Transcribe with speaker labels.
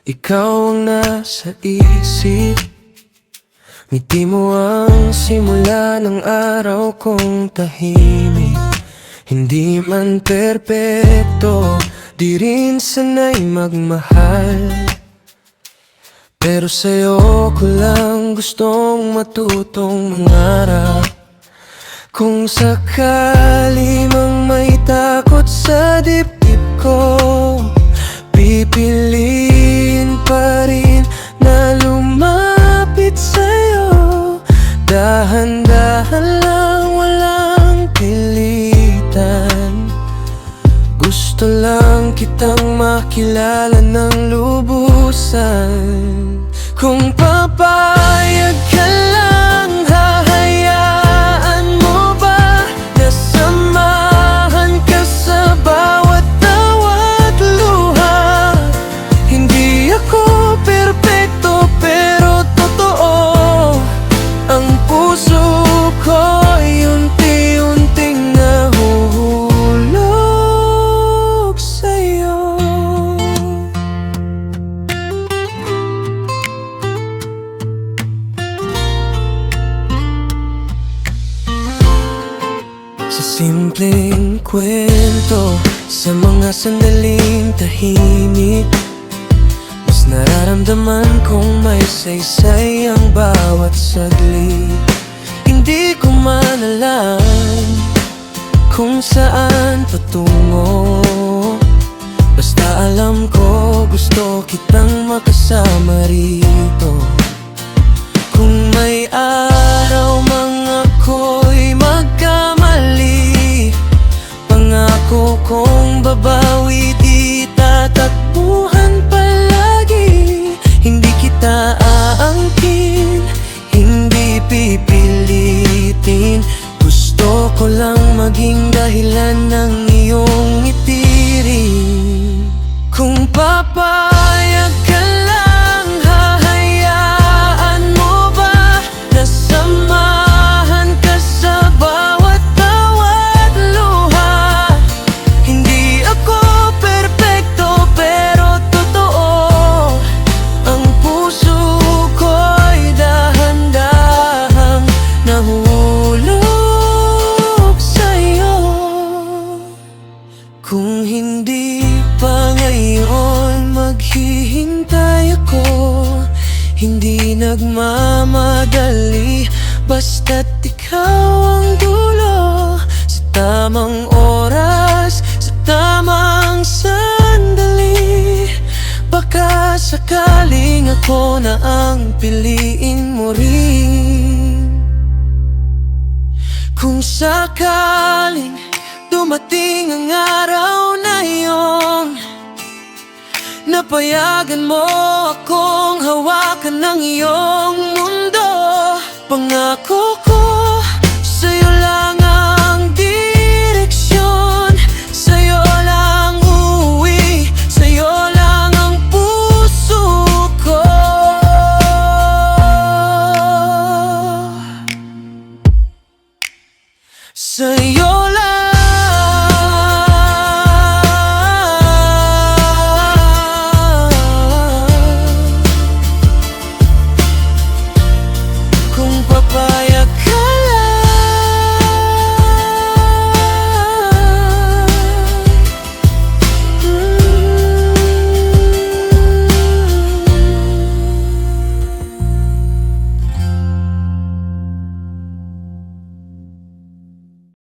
Speaker 1: Ikaw ang nasa isip, ngiti mo ang simula ng araw kong tahimik. Hindi man perpekto, di rin sanay magmahal, pero sa'yo ko lang gustong matutong mangarap. Kung sakali mang may takot sa dibdib ko, pipiliin pa rin na lumapit sa'yo. Dahan-dahan lang, walang pilitan. Gusto lang kitang makilala ng lubusan. Kung papayag ka lang, hahayaan mo ba na samahan ka sa bawat tawat luha? Hindi ako perpekto pero totoo. Ang puso ko'y unti-unting nahuhulog sa'yo. Sa simpleng kwento, sa mga sandaling tahimik, mas nararamdaman kong may saysay ang bawat saglit. Hindi ko man alam kung saan patungo, basta alam ko gusto kitang makasama rito. Kung may araw mang ako'y magkamali, pangako kong babawi, di tatakbuhan palagi. Hindi kita aangkin, hindi pipilitin. Gusto ko lang maging dahilan ng iyong itirin. Kung papayag ka lang, hahayaan mo ba na samahan ka sa bawat tawat luha? Hindi ako perpekto pero totoo. Ang puso ko'y dahan-dahang nahulog sa'yo. Kung hindi pa ngayon, maghihintay ako. Hindi nagmamadali, basta't ikaw ang dulo. Sa tamang oras, sa tamang sandali, baka sakaling ako na ang piliin mo rin. Kung sakaling dumating ang araw na iyon, napayagan mo akong hawakan ng iyong mundo, pangako ko